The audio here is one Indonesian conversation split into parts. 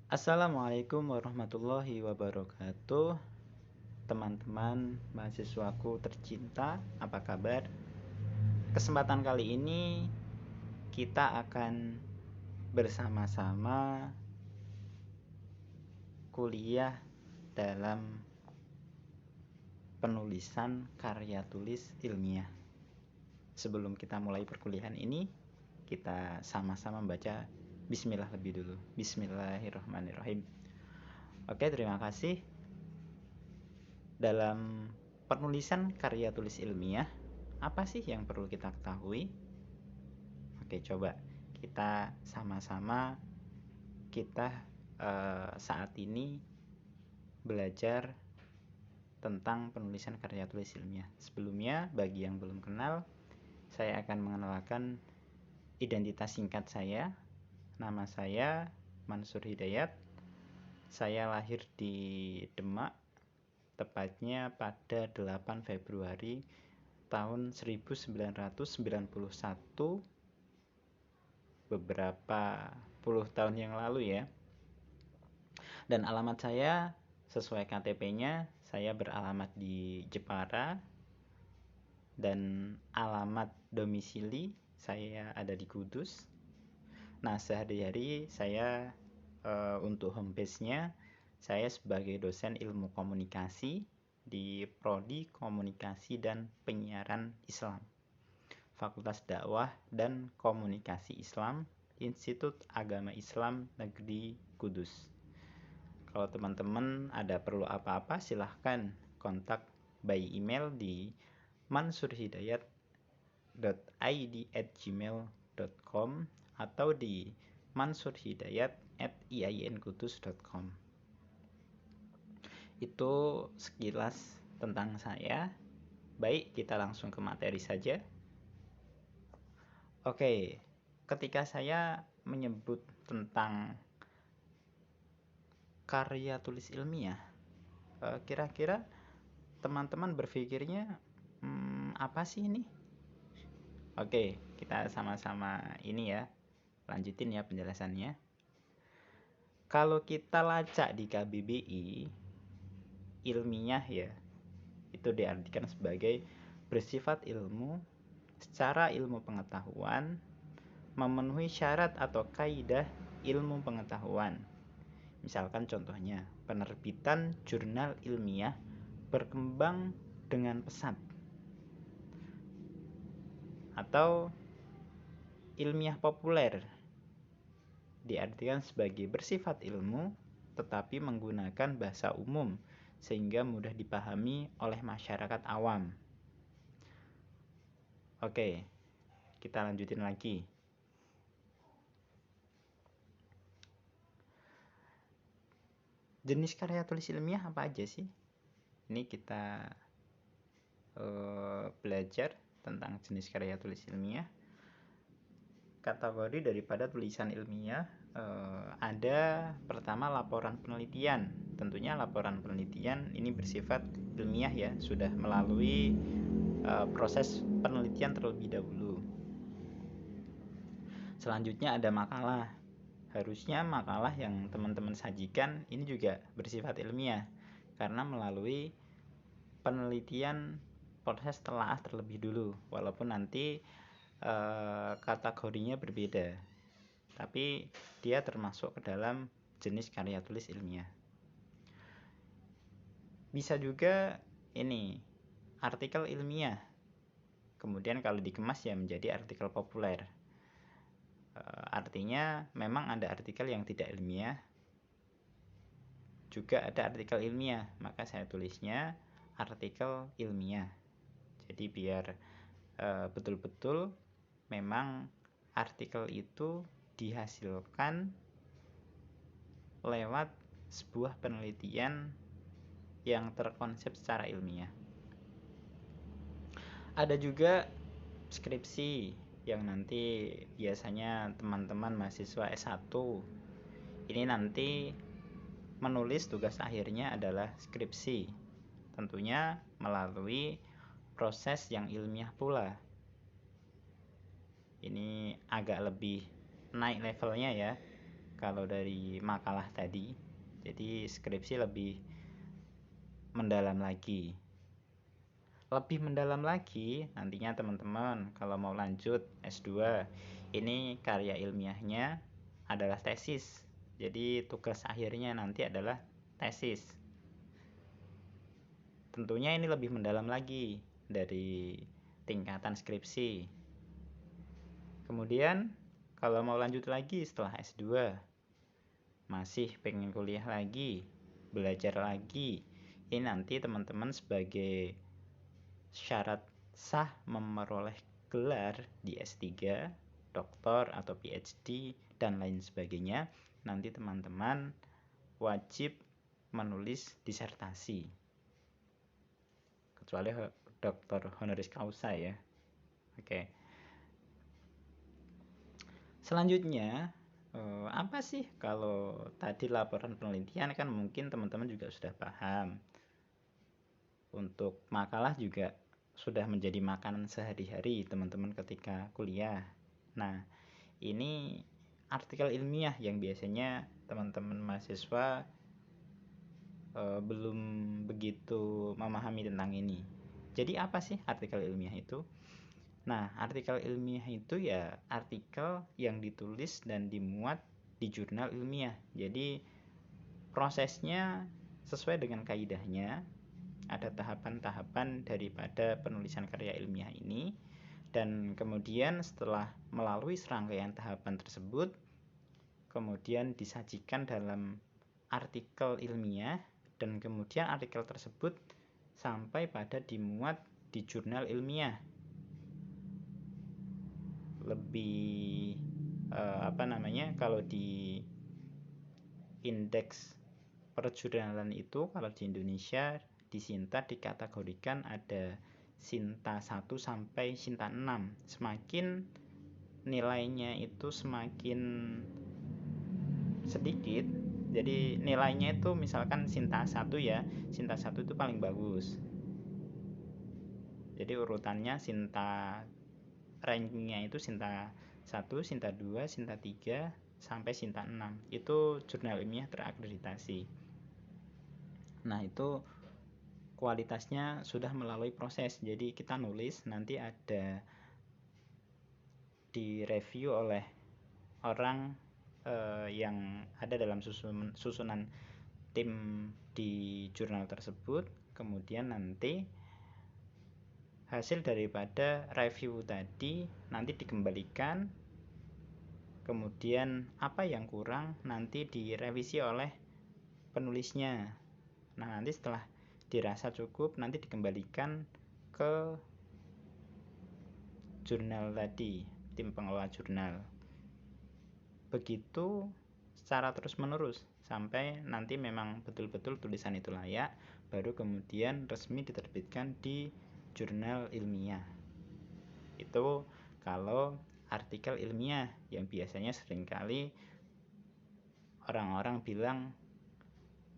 Assalamualaikum warahmatullahi wabarakatuh. Teman-teman mahasiswaku tercinta, apa kabar? Kesempatan kali ini kita akan bersama-sama kuliah dalam penulisan karya tulis ilmiah. Sebelum kita mulai perkuliahan ini, kita sama-sama membaca Bismillah lebih dulu. Bismillahirrahmanirrahim. Oke, terima kasih. Dalam penulisan karya tulis ilmiah, apa sih yang perlu kita ketahui? Oke, coba kita sama-sama saat ini belajar tentang penulisan karya tulis ilmiah. Sebelumnya, bagi yang belum kenal, saya akan mengenalkan identitas singkat saya. Nama saya Mansur Hidayat. Saya lahir di Demak, tepatnya pada 8 Februari tahun 1991, beberapa puluh tahun yang lalu ya. Dan alamat saya sesuai KTP-nya, saya beralamat di Jepara, dan alamat domisili saya ada di Kudus. Nah, sehari-hari saya untuk home base-nya, saya sebagai dosen ilmu komunikasi di Prodi Komunikasi dan Penyiaran Islam, Fakultas Dakwah dan Komunikasi Islam, Institut Agama Islam Negeri Kudus. Kalau teman-teman ada perlu apa-apa, silahkan kontak by email di mansurhidayat.id@gmail.com atau di mansurhidayat@iinkudus.com. Itu sekilas tentang saya. Baik, kita langsung ke materi saja. Oke, ketika saya menyebut tentang karya tulis ilmiah, kira-kira teman-teman berpikirnya apa sih ini? Oke, kita sama-sama ini ya, lanjutin ya penjelasannya. Kalau kita lacak di KBBI, ilmiah ya, itu diartikan sebagai bersifat ilmu secara ilmu pengetahuan, memenuhi syarat atau kaidah ilmu pengetahuan. Misalkan contohnya, penerbitan jurnal ilmiah berkembang dengan pesat. Atau ilmiah populer diartikan sebagai bersifat ilmu tetapi menggunakan bahasa umum sehingga mudah dipahami oleh masyarakat awam. Oke, kita lanjutin lagi. Jenis karya tulis ilmiah apa aja sih? Ini kita belajar tentang jenis karya tulis ilmiah. Kategori daripada tulisan ilmiah ada pertama laporan penelitian. Tentunya laporan penelitian ini bersifat ilmiah ya, sudah melalui proses penelitian terlebih dahulu. Selanjutnya ada makalah. Harusnya makalah yang teman-teman sajikan ini juga bersifat ilmiah karena melalui penelitian proses telaah terlebih dulu, walaupun nanti kategorinya berbeda, tapi dia termasuk ke dalam jenis karya tulis ilmiah. Bisa juga ini artikel ilmiah, kemudian kalau dikemas ya menjadi artikel populer. Artinya memang ada artikel yang tidak ilmiah, juga ada artikel ilmiah, maka saya tulisnya artikel ilmiah. Jadi biar betul-betul memang artikel itu dihasilkan lewat sebuah penelitian yang terkonsep secara ilmiah. Ada juga skripsi yang nanti biasanya teman-teman mahasiswa S1 ini nanti menulis tugas akhirnya adalah skripsi, tentunya melalui proses yang ilmiah pula. Ini agak lebih naik levelnya ya, kalau dari makalah tadi. Jadi skripsi lebih mendalam lagi. Lebih mendalam lagi nantinya teman-teman kalau mau lanjut S2, ini karya ilmiahnya adalah tesis. Jadi tugas akhirnya nanti adalah tesis. Tentunya ini lebih mendalam lagi dari tingkatan skripsi. Kemudian kalau mau lanjut lagi setelah S2, masih pengen kuliah lagi, belajar lagi, ini nanti teman-teman sebagai syarat sah memperoleh gelar di S3, doktor atau PhD dan lain sebagainya, nanti teman-teman wajib menulis disertasi, kecuali doktor honoris causa ya. Oke. Selanjutnya, apa sih kalau tadi laporan penelitian kan mungkin teman-teman juga sudah paham. Untuk makalah juga sudah menjadi makanan sehari-hari teman-teman ketika kuliah. Nah, ini artikel ilmiah yang biasanya teman-teman mahasiswa belum begitu memahami tentang ini. Jadi apa sih artikel ilmiah itu? Nah, artikel ilmiah itu ya artikel yang ditulis dan dimuat di jurnal ilmiah. Jadi prosesnya sesuai dengan kaidahnya, ada tahapan-tahapan daripada penulisan karya ilmiah ini, dan kemudian setelah melalui serangkaian tahapan tersebut, kemudian disajikan dalam artikel ilmiah, dan kemudian artikel tersebut sampai pada dimuat di jurnal ilmiah. Lebih kalau di indeks perjurnalan itu kalau di Indonesia di Sinta dikategorikan ada Sinta 1 sampai Sinta 6. Semakin nilainya itu semakin sedikit, jadi nilainya itu misalkan Sinta 1 ya, Sinta 1 itu paling bagus. Jadi urutannya Sinta, rankingnya itu Sinta 1, Sinta 2, Sinta 3 sampai Sinta 6. Itu jurnal ilmiah terakreditasi. Nah, itu kualitasnya sudah melalui proses. Jadi kita nulis nanti ada direview oleh orang yang ada dalam susunan tim di jurnal tersebut. Kemudian nanti hasil daripada review tadi nanti dikembalikan, kemudian apa yang kurang nanti direvisi oleh penulisnya. Nah, nanti setelah dirasa cukup nanti dikembalikan ke jurnal tadi, tim pengelola jurnal. Begitu secara terus-menerus sampai nanti memang betul-betul tulisan itu layak, baru kemudian resmi diterbitkan di jurnal ilmiah. Itu kalau artikel ilmiah yang biasanya seringkali orang-orang bilang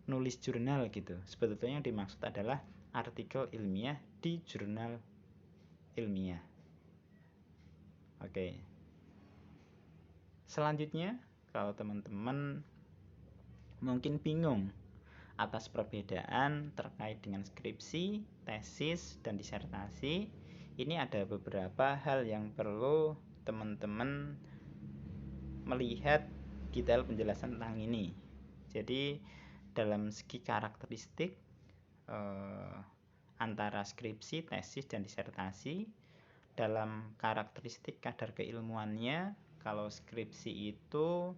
nulis jurnal gitu. Sebetulnya yang dimaksud adalah artikel ilmiah di jurnal ilmiah. Oke. Selanjutnya, kalau teman-teman mungkin bingung atas perbedaan terkait dengan skripsi, tesis, dan disertasi, ini ada beberapa hal yang perlu teman-teman melihat detail penjelasan tentang ini. Jadi dalam segi karakteristik antara skripsi, tesis, dan disertasi, dalam karakteristik kadar keilmuannya, kalau skripsi itu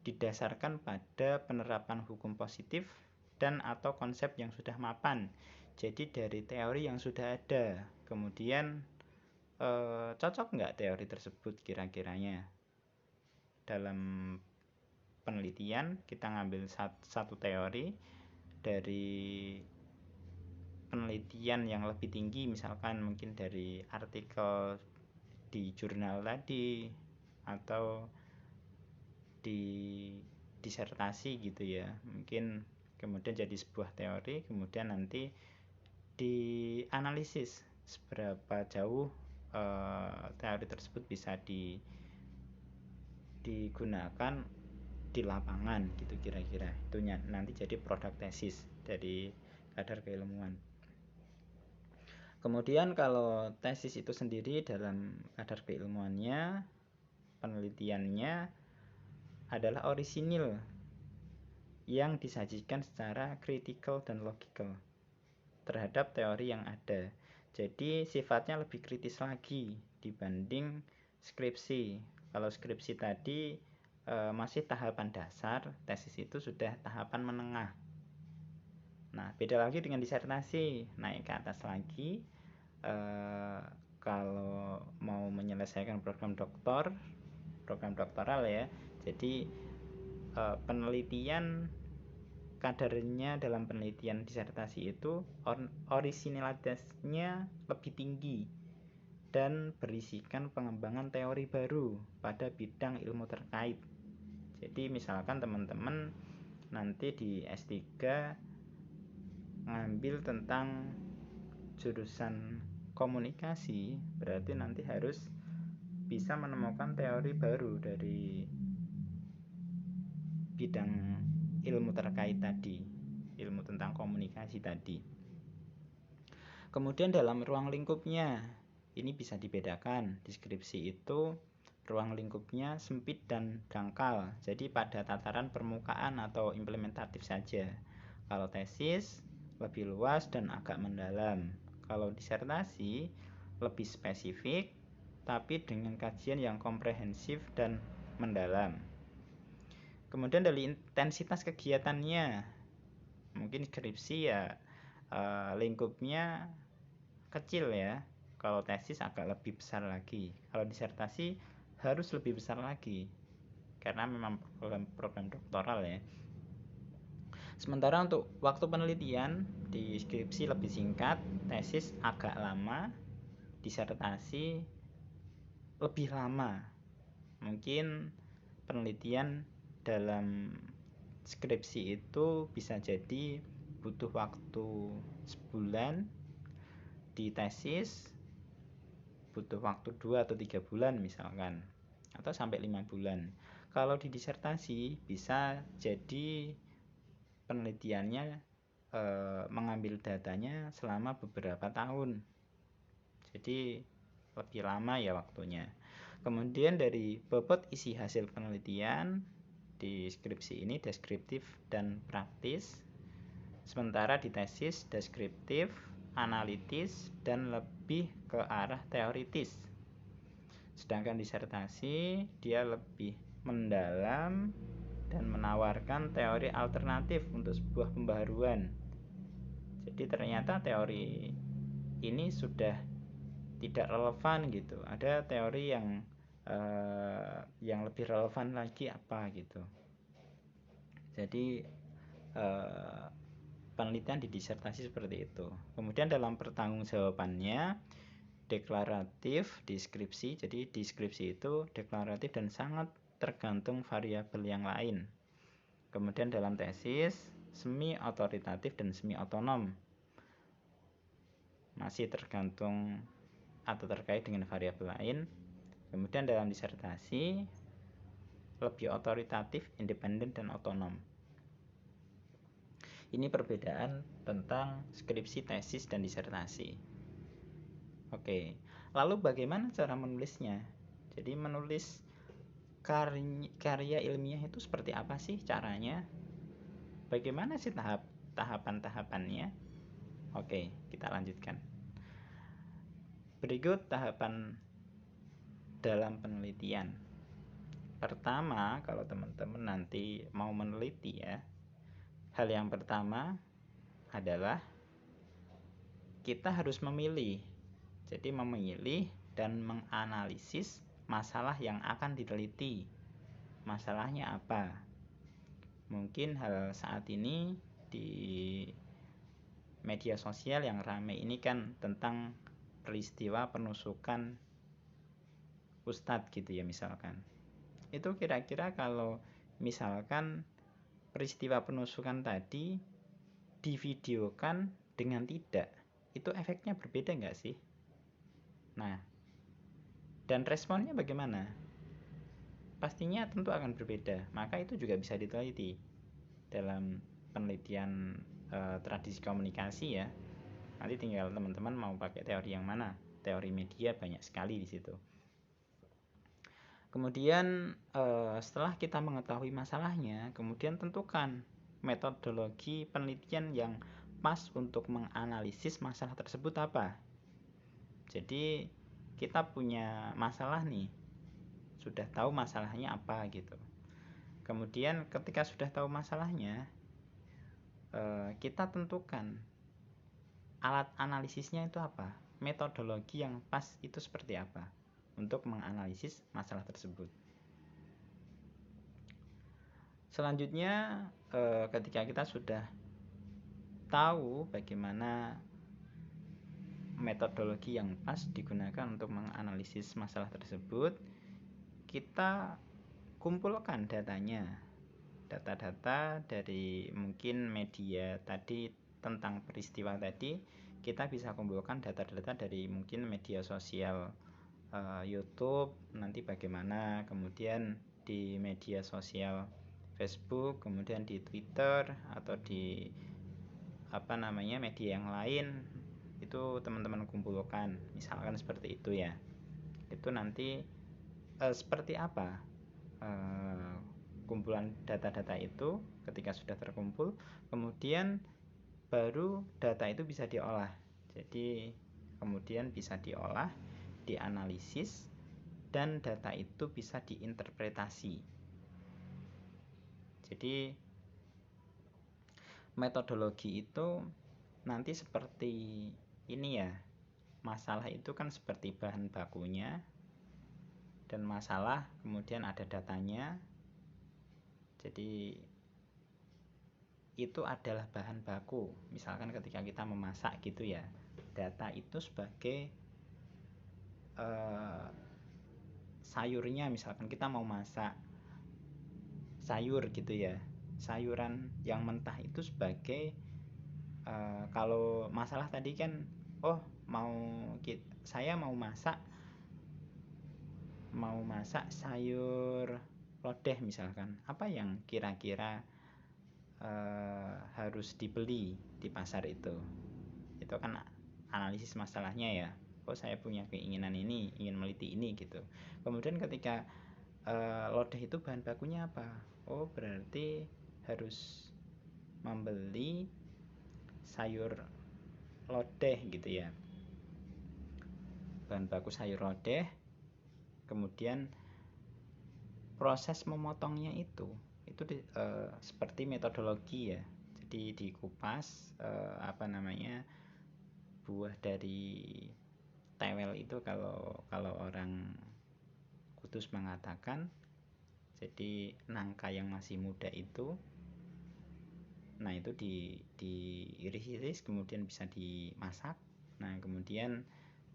didasarkan pada penerapan hukum positif dan atau konsep yang sudah mapan. Jadi dari teori yang sudah ada, kemudian cocok nggak teori tersebut kira-kiranya? Dalam penelitian kita ngambil satu teori dari penelitian yang lebih tinggi, misalkan mungkin dari artikel di jurnal tadi atau di disertasi gitu ya, mungkin kemudian jadi sebuah teori, kemudian nanti dianalisis seberapa jauh teori tersebut bisa digunakan di lapangan gitu kira-kira. Itu nanti jadi produk tesis dari kadar keilmuan. Kemudian kalau tesis itu sendiri dalam kadar keilmuannya, penelitiannya adalah orisinil yang disajikan secara kritikal dan logikal terhadap teori yang ada. Jadi sifatnya lebih kritis lagi dibanding skripsi. Kalau skripsi tadi masih tahapan dasar, tesis itu sudah tahapan menengah. Nah, beda lagi dengan disertasi, naik ke atas lagi. Kalau mau menyelesaikan program doktoral ya, jadi penelitian kadarnya dalam penelitian disertasi itu orisinilitasnya lebih tinggi dan berisikan pengembangan teori baru pada bidang ilmu terkait. Jadi misalkan teman-teman nanti di S3 ngambil tentang jurusan komunikasi, berarti nanti harus bisa menemukan teori baru dari bidang ilmu terkait tadi, ilmu tentang komunikasi tadi. Kemudian dalam ruang lingkupnya, ini bisa dibedakan. Deskripsi itu ruang lingkupnya sempit dan dangkal, jadi pada tataran permukaan atau implementatif saja. Kalau tesis lebih luas dan agak mendalam. Kalau disertasi lebih spesifik tapi dengan kajian yang komprehensif dan mendalam. Kemudian dari intensitas kegiatannya, mungkin skripsi ya lingkupnya kecil ya. Kalau tesis agak lebih besar lagi. Kalau disertasi harus lebih besar lagi karena memang program doktoral ya. Sementara untuk waktu penelitian di skripsi lebih singkat, tesis agak lama, disertasi lebih lama. Mungkin penelitian dalam skripsi itu bisa jadi butuh waktu sebulan, di tesis butuh waktu 2 atau 3 bulan misalkan, atau sampai 5 bulan. Kalau di disertasi bisa jadi penelitiannya mengambil datanya selama beberapa tahun, jadi lebih lama ya waktunya. Kemudian dari bobot isi hasil penelitian di skripsi ini deskriptif dan praktis, sementara di tesis deskriptif, analitis, dan lebih ke arah teoritis. Sedangkan disertasi dia lebih mendalam dan menawarkan teori alternatif untuk sebuah pembaharuan. Jadi ternyata teori ini sudah tidak relevan gitu. Ada teori yang lebih relevan lagi apa gitu. Jadi penelitian di disertasi seperti itu. Kemudian dalam pertanggungjawabannya deklaratif deskripsi. Jadi deskripsi itu deklaratif dan sangat tergantung variabel yang lain. Kemudian dalam tesis semi otoritatif dan semi otonom, masih tergantung atau terkait dengan variabel lain. Kemudian dalam disertasi lebih otoritatif, independen, dan otonom. Ini perbedaan tentang skripsi, tesis, dan disertasi. Oke, lalu bagaimana cara menulisnya? Jadi menulis karya ilmiah itu seperti apa sih caranya? Bagaimana sih tahapan-tahapannya? Oke, kita lanjutkan. Berikut tahapan dalam penelitian. Pertama, kalau teman-teman nanti mau meneliti ya, hal yang pertama adalah kita harus memilih. Jadi memilih dan menganalisis masalah yang akan diteliti. Masalahnya apa? Mungkin hal saat ini di media sosial yang ramai ini kan tentang peristiwa penusukan ustadz gitu ya misalkan. Itu kira-kira kalau misalkan peristiwa penusukan tadi divideokan dengan tidak, itu efeknya berbeda nggak sih? Nah, dan responnya bagaimana? pastinya tentu akan berbeda. Maka itu juga bisa diteliti dalam penelitian tradisi komunikasi ya. Nanti tinggal teman-teman mau pakai teori yang mana. Teori media banyak sekali di situ. Kemudian setelah kita mengetahui masalahnya, kemudian tentukan metodologi penelitian yang pas untuk menganalisis masalah tersebut apa. Jadi kita punya masalah nih, sudah tahu masalahnya apa gitu. Kemudian ketika sudah tahu masalahnya, kita tentukan alat analisisnya itu apa, metodologi yang pas itu seperti apa untuk menganalisis masalah tersebut. Selanjutnya ketika kita sudah tahu bagaimana metodologi yang pas digunakan untuk menganalisis masalah tersebut, kita kumpulkan datanya, data-data dari mungkin media tadi tentang peristiwa tadi. Kita bisa kumpulkan data-data dari mungkin media sosial, YouTube nanti bagaimana, kemudian di media sosial Facebook, kemudian di Twitter atau di media yang lain, itu teman-teman kumpulkan, misalkan seperti itu ya. Itu nanti seperti apa kumpulan data-data itu ketika sudah terkumpul, kemudian baru data itu bisa diolah. Jadi kemudian bisa diolah, dianalisis, dan data itu bisa diinterpretasi. Jadi metodologi itu nanti seperti ini ya, masalah itu kan seperti bahan bakunya, dan masalah kemudian ada datanya. Jadi itu adalah bahan baku. Misalkan ketika kita memasak gitu ya, data itu sebagai sayurnya. Misalkan kita mau masak sayur gitu ya, sayuran yang mentah itu sebagai kalau masalah tadi kan saya mau masak sayur lodeh misalkan, apa yang kira-kira harus dibeli di pasar itu kan analisis masalahnya ya. Saya punya keinginan ini, ingin meliti ini gitu. Kemudian ketika lodeh itu bahan bakunya apa, berarti harus membeli sayur lodeh gitu ya, bahan baku sayur lodeh. Kemudian proses memotongnya itu seperti metodologi ya. Jadi dikupas buah dari tewel itu, kalau orang Kudus mengatakan, jadi nangka yang masih muda itu, nah itu diiris-iris kemudian bisa dimasak. Nah kemudian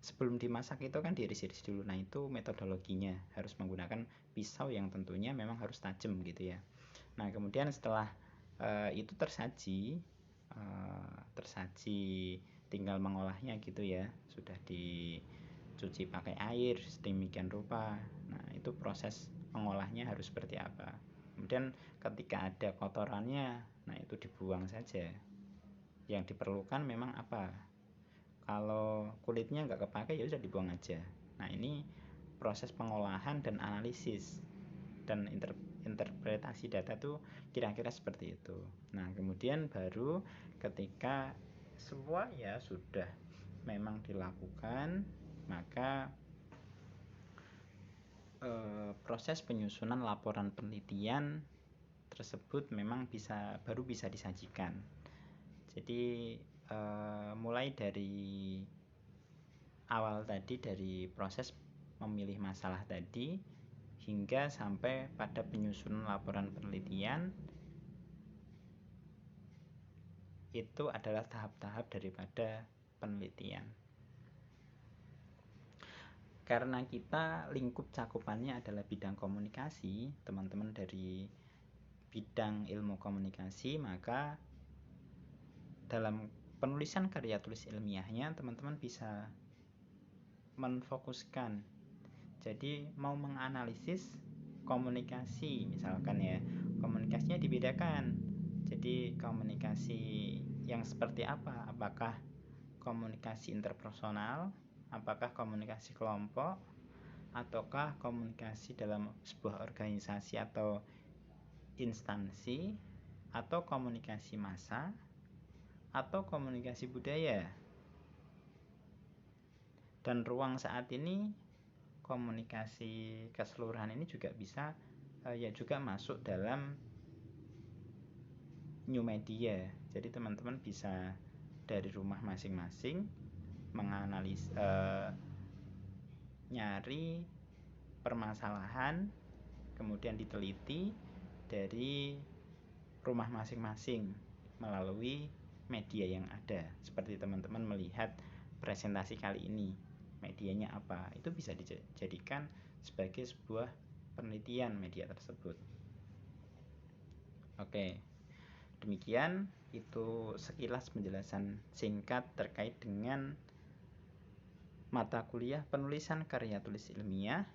sebelum dimasak itu kan diiris-iris dulu. Nah itu metodologinya, harus menggunakan pisau yang tentunya memang harus tajam gitu ya. Nah kemudian setelah itu tersaji, tinggal mengolahnya gitu ya. Sudah dicuci pakai air sedemikian rupa. Nah itu proses mengolahnya harus seperti apa. Kemudian ketika ada kotorannya, nah itu dibuang saja. Yang diperlukan memang apa, kalau kulitnya nggak kepake ya sudah dibuang aja. Nah ini proses pengolahan dan analisis dan interpretasi data tuh kira-kira seperti itu. Nah kemudian baru ketika semua ya sudah memang dilakukan, maka proses penyusunan laporan penelitian tersebut memang baru bisa disajikan. Jadi mulai dari awal tadi, dari proses memilih masalah tadi hingga sampai pada penyusunan laporan penelitian, itu adalah tahap-tahap daripada penelitian. Karena kita lingkup cakupannya adalah bidang komunikasi, teman-teman dari bidang ilmu komunikasi, maka dalam penulisan karya tulis ilmiahnya teman-teman bisa menfokuskan. Jadi mau menganalisis komunikasi misalkan ya, komunikasinya dibedakan. Jadi komunikasi yang seperti apa? Apakah komunikasi interpersonal, apakah komunikasi kelompok, ataukah komunikasi dalam sebuah organisasi atau instansi, atau komunikasi massa, atau komunikasi budaya. Dan ruang saat ini komunikasi keseluruhan ini juga bisa ya juga masuk dalam new media. Jadi teman-teman bisa dari rumah masing-masing menganalisis nyari permasalahan, kemudian diteliti dari rumah masing-masing melalui media yang ada. Seperti teman-teman melihat presentasi kali ini, medianya apa, itu bisa dijadikan sebagai sebuah penelitian media tersebut. Oke, demikian itu sekilas penjelasan singkat terkait dengan mata kuliah penulisan karya tulis ilmiah